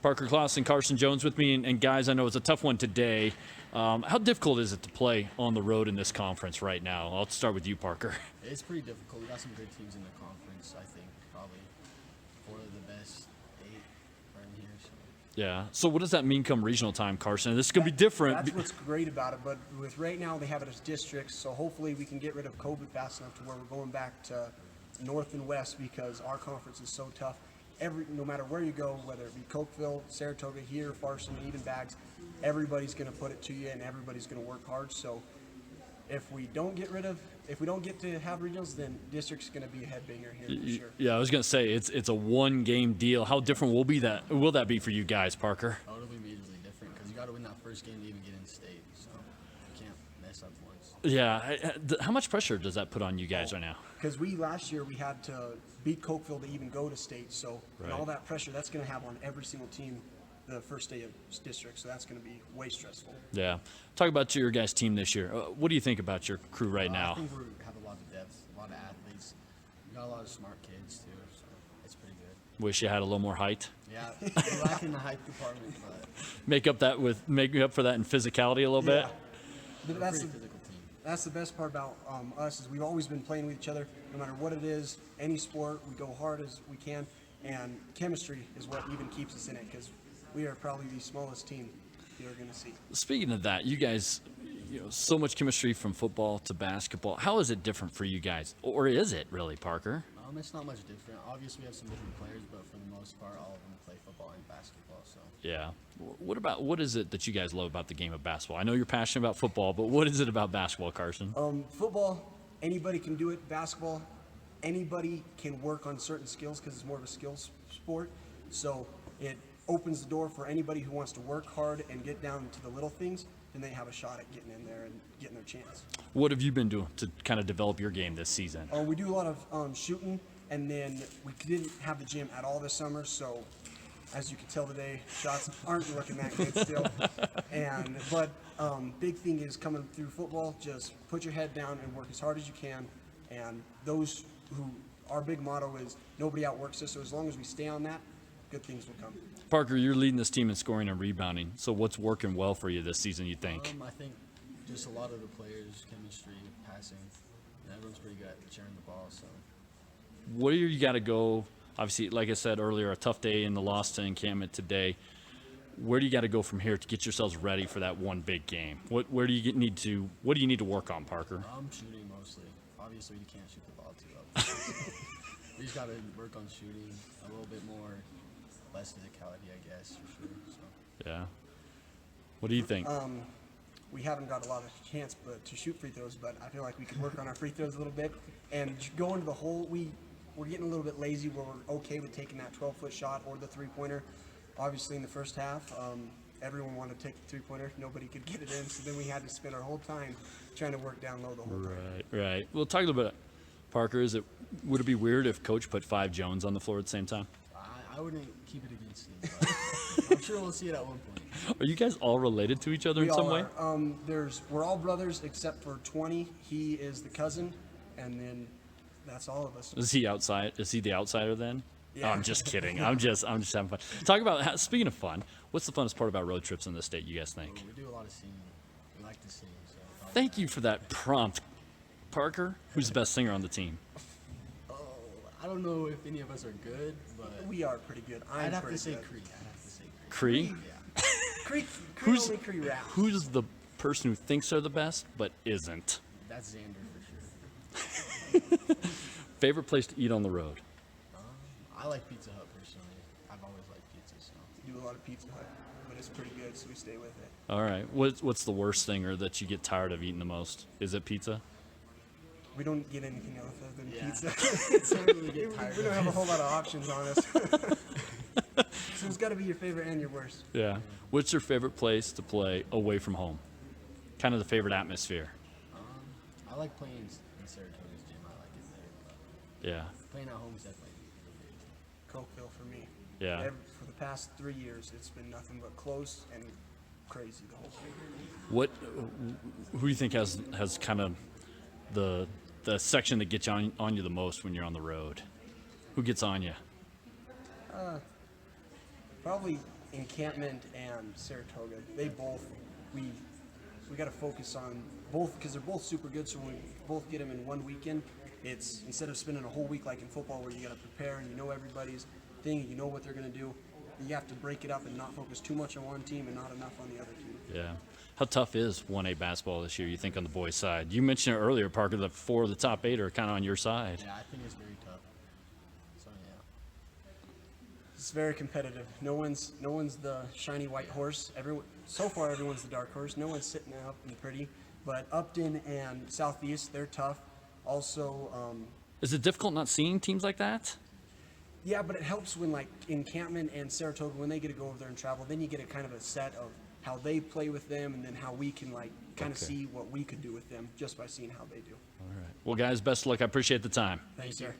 Parker Clawson, Carson Jones with me, and guys, I know it's a tough one today. How difficult is it to play on the road in this conference right now? I'll start with you, Parker. It's pretty difficult. We got some good teams in the conference. I think probably 4 of the best 8 right in here. So. Yeah. So what does that mean come regional time, Carson? This is going to be different. That's what's great about it. But with right now, they have it as districts. So hopefully we can get rid of COVID fast enough to where we're going back to North and West, because our conference is so tough. No matter where you go, whether it be Cokeville, Saratoga, here, Farson-Eden, Bags, everybody's going to put it to you, and everybody's going to work hard. So if we don't get to have regionals, then district's going to be a headbanger here for sure. Yeah, I was going to say it's a one-game deal. How different will that be for you guys, Parker? Oh, it'll be majorly different because you got to win that first game to even get in state. So you can't mess up once. Yeah. How much pressure does that put on you guys right now? Because last year we had to beat Cokeville to even go to state, so and all that pressure that's going to have on every single team the first day of district, so that's going to be way stressful. Yeah. Talk about your guys' team this year. What do you think about your crew right now? I think we have a lot of depth, a lot of athletes. We got a lot of smart kids too, so it's pretty good. Wish you had a little more height. Yeah, we're lacking the height department, but Make up for that in physicality a little bit. But we're a pretty physical team. That's the best part about us is we've always been playing with each other, no matter what it is, any sport. We go hard as we can, and chemistry is what even keeps us in it, because we are probably the smallest team you're going to see. Speaking of that, you guys, so much chemistry from football to basketball. How is it different for you guys, or is it really, Parker? It's not much different. Obviously, we have some different players, but for the most part, all of them play football and basketball. So. Yeah. What is it that you guys love about the game of basketball? I know you're passionate about football, but what is it about basketball, Carson? Football, anybody can do it. Basketball, anybody can work on certain skills because it's more of a skills sport. So it opens the door for anybody who wants to work hard and get down to the little things, and they have a shot at getting in there and getting their chance. What have you been doing to kind of develop your game this season? We do a lot of shooting, and then we didn't have the gym at all this summer, so as you can tell today, shots aren't looking that good still. But big thing is coming through football, just put your head down and work as hard as you can. And our big motto is nobody outworks us, so as long as we stay on that, good things will come. Parker, you're leading this team in scoring and rebounding. So what's working well for you this season, you think? I think just a lot of the players, chemistry, passing, and everyone's pretty good at sharing the ball. So. Where you got to go? Obviously, like I said earlier, a tough day in the loss to Encampment today. Where do you got to go from here to get yourselves ready for that one big game? What do you need to work on, Parker? Shooting mostly. Obviously, you can't shoot the ball too well. We just got to work on shooting a little bit more, less physicality, I guess, for sure. So. Yeah. What do you think? We haven't got a lot of chance to shoot free throws, but I feel like we could work on our free throws a little bit and go into the hole. We're getting a little bit lazy where we're okay with taking that 12-foot shot or the three-pointer. Obviously, in the first half, everyone wanted to take the three-pointer. Nobody could get it in, so then we had to spend our whole time trying to work down low the whole time. Right. Well, talk a little bit, Parker. Would it be weird if Coach put 5 Jones on the floor at the same time? I wouldn't keep it against him, but I'm sure we'll see it at one point. Are you guys all related to each other in some way? We're all brothers except for 20. He is the cousin, and then that's all of us. Is he outside? Is he the outsider then? Yeah. Oh, I'm just kidding. I'm just having fun. Talk about speaking of fun. What's the funnest part about road trips in the state? You guys think? We do a lot of singing. We like to sing. So Thank you for that prompt, Parker. Who's the best singer on the team? I don't know if any of us are good, but We are pretty good. I'd have to say good. Cree. Cree? Yeah. Cree Who's- only Cree rap. Who's the person who thinks they're the best but isn't? That's Xander for sure. Favorite place to eat on the road? I like Pizza Hut personally. I've always liked pizza, so. We do a lot of Pizza Hut, but it's pretty good, so we stay with it. All right. What's the worst thing or that you get tired of eating the most? Is it pizza? We don't get anything else other than Yeah. pizza. Don't really get tired We don't have a whole lot of options on us. So it's got to be your favorite and your worst. Yeah. What's your favorite place to play away from home? Kind of the favorite atmosphere. I like playing in Saratoga's gym. I like it there. But Yeah. playing at home is definitely Cokeville for me. Yeah. For the past 3 years, it's been nothing but close and crazy the whole thing. Who do you think has kind of the section that gets on you the most when you're on the road? Who gets on you? Probably Encampment and Saratoga, they both, we got to focus on both because they're both super good. So when we both get them in one weekend, it's instead of spending a whole week like in football where you got to prepare and you know everybody's thing, you know what they're going to do. You have to break it up and not focus too much on one team and not enough on the other team. Yeah. How tough is 1A basketball this year, you think, on the boys' side? You mentioned it earlier, Parker, that 4 of the top 8 are kind of on your side. Yeah, I think it's very tough. So yeah. It's very competitive. No one's the shiny white horse. So far everyone's the dark horse. No one's sitting up and pretty. But Upton and Southeast, they're tough. Also, Is it difficult not seeing teams like that? yeah, but it helps when like Encampment and Saratoga, when they get to go over there and travel, then you get a kind of a set of how they play with them and then how we can like kind of see what we could do with them just by seeing how they do. All right. Well, guys, best of luck. I appreciate the time. Thanks, sir.